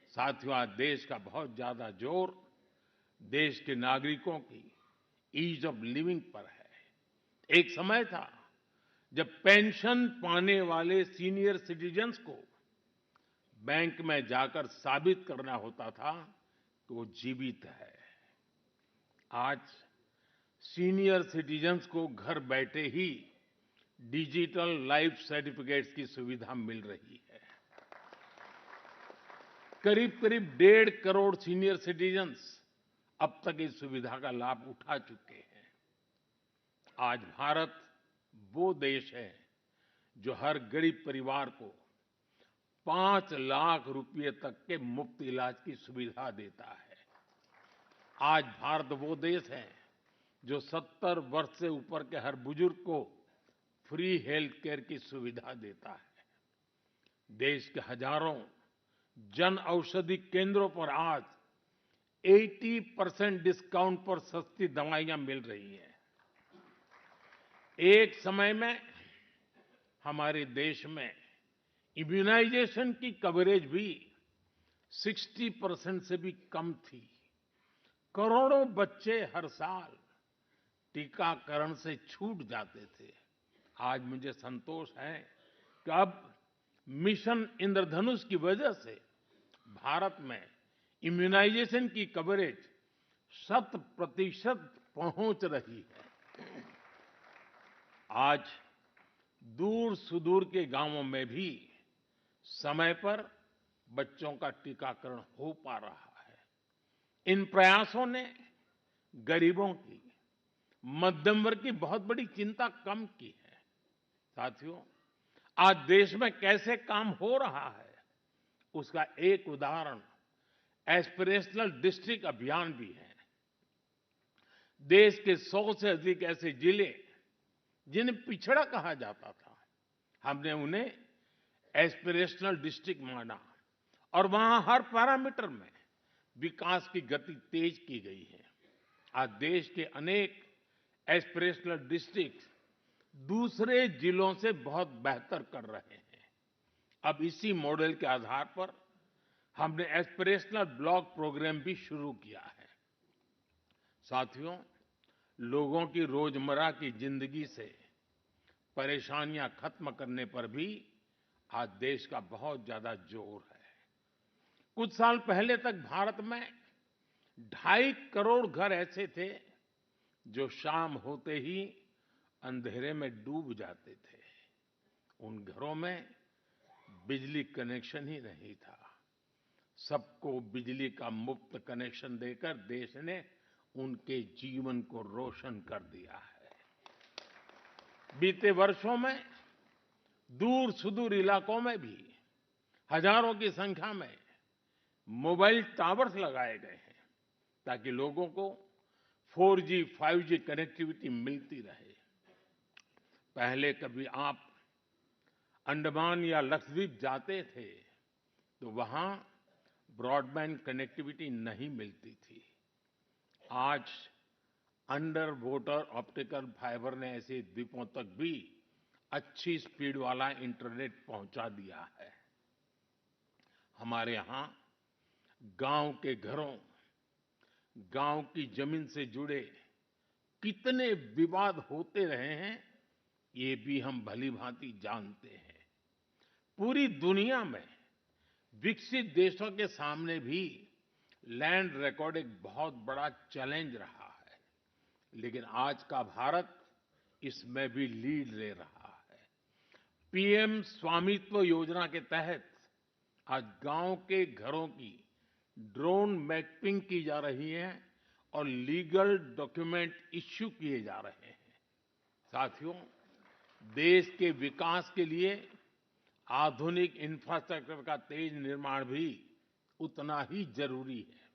साथियों, आज देश का बहुत ज्यादा जोर देश के नागरिकों की ईज ऑफ लिविंग पर है। एक समय था जब पेंशन पाने वाले सीनियर सिटीजन्स को बैंक में जाकर साबित करना होता था कि वो जीवित है। आज सीनियर सिटीजन्स को घर बैठे ही डिजिटल लाइफ सर्टिफिकेट्स की सुविधा मिल रही है। करीब-करीब 1.5 करोड़ सीनियर सिटीजन्स अब तक इस सुविधा का लाभ उठा चुके हैं। आज भारत वो देश है जो हर गरीब परिवार को 5 लाख रुपए तक के मुफ्त इलाज की सुविधा देता है। आज भारत वो देश है जो 70 वर्ष से ऊपर के हर बुजुर्ग को फ्री हेल्थ केयर की सुविधा देता है। देश के हजारों जन औषधि केंद्रों पर आज 80% डिस्काउंट पर सस्ती दवाइयां मिल रही हैं। एक समय में हमारे देश में इम्यूनाइजेशन की कवरेज भी 60% से भी कम थी। करोड़ों बच्चे हर साल टीकाकरण से छूट जाते थे। आज मुझे संतोष है कि अब मिशन इंद्रधनुष की वजह से भारत में इम्यूनाइजेशन की कवरेज 100% पहुंच रही है। आज दूर-सुदूर के गांवों में भी समय पर बच्चों का टीकाकरण हो पा रहा है। इन प्रयासों ने गरीबों की, मध्यम वर्ग की बहुत बड़ी चिंता कम की है। साथियों, आज देश में कैसे काम हो रहा है, उसका एक उदाहरण एस्पिरेशनल डिस्ट्रिक्ट अभियान भी है। देश के 100 से अधिक ऐसे जिले जिन्हें पिछड़ा कहा जाता था, हमने उन्हें एस्पिरेशनल डिस्ट्रिक्ट माना और वहां हर पैरामीटर में विकास की गति तेज की गई है। आज देश के अनेक एस्पिरेशनल डिस्ट्रिक्ट दूसरे जिलों से बहुत बेहतर कर रहे हैं। अब इसी मॉडल के आधार पर हमने एस्पिरेशनल ब्लॉक प्रोग्राम भी शुरू किया है। साथियों, लोगों की रोजमर्रा की जिंदगी से परेशानियां खत्म करने पर भी आज देश का बहुत ज्यादा जोर है। कुछ साल पहले तक भारत में 2.5 करोड़ घर ऐसे थे जो शाम होते ही अंधेरे में डूब जाते थे। उन घरों में बिजली कनेक्शन ही नहीं था। सबको बिजली का मुफ्त कनेक्शन देकर देश ने उनके जीवन को रोशन कर दिया है। बीते वर्षों में दूर-सुदूर इलाकों में भी हजारों की संख्या में मोबाइल टावर्स लगाए गए हैं ताकि लोगों को 4G, 5G कनेक्टिविटी मिलती रहे। पहले कभी आप अंडमान या लक्षद्वीप जाते थे तो वहां ब्रॉडबैंड कनेक्टिविटी नहीं मिलती थी। आज अंडर वाटर ऑप्टिकल फाइबर ने ऐसे द्वीपों तक भी अच्छी स्पीड वाला इंटरनेट पहुंचा दिया है। हमारे यहां गांव के घरों, गांव की जमीन से जुड़े कितने विवाद होते रहे हैं, ये भी हम भली-भांति जानते हैं। पूरी दुनिया में विकसित देशों के सामने भी लैंड रिकॉर्ड एक बहुत बड़ा चैलेंज रहा है, लेकिन आज का भारत इसमें भी लीड ले रहा है। पीएम स्वामित्व योजना के तहत आज गांव के घरों की ड्रोन मैपिंग की जा रही है और लीगल डॉक्यूमेंट इश्यू किए जा रहे हैं। साथियों, देश के विकास के लिए आधुनिक इंफ्रास्ट्रक्चर का तेज निर्माण भी उतना ही जरूरी है।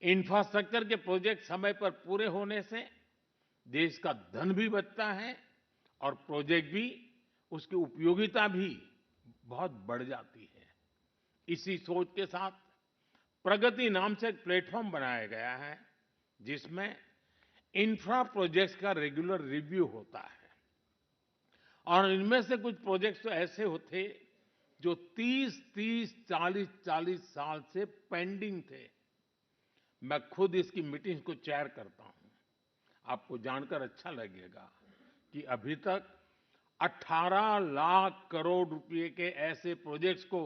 इंफ्रास्ट्रक्चर के प्रोजेक्ट समय पर पूरे होने से देश का धन भी बचता है और प्रोजेक्ट भी, उसकी उपयोगिता भी बहुत बढ़ जाती है। इसी सोच के साथ प्रगति नाम से एक प्लेटफॉर्म बनाया गया है जिसमें इंफ्रा प्रोजेक्ट्स का रेगुलर रिव्यू होता है और इनमें से कुछ प्रोजेक्ट्स तो ऐसे होते जो 30-30, 40-40 साल से पेंडिंग थे। मैं खुद इसकी मीटिंग्स को चेयर करता हूं। आपको जानकर अच्छा लगेगा कि अभी तक 18 लाख करोड़ रुपए के ऐसे प्रोजेक्ट्स को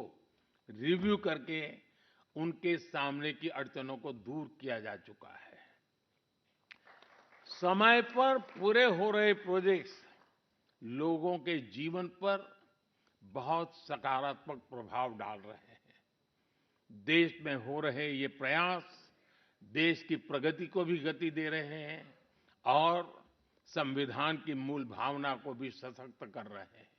रिव्यू करके उनके सामने की अड़चनों को दूर किया जा चुका है। समय पर पूरे हो रहे प्रोजेक्ट्स लोगों के जीवन पर बहुत सकारात्मक प्रभाव डाल रहे हैं। देश में हो रहे ये प्रयास देश की प्रगति को भी गति दे रहे हैं और संविधान की मूल भावना को भी सशक्त कर रहे हैं।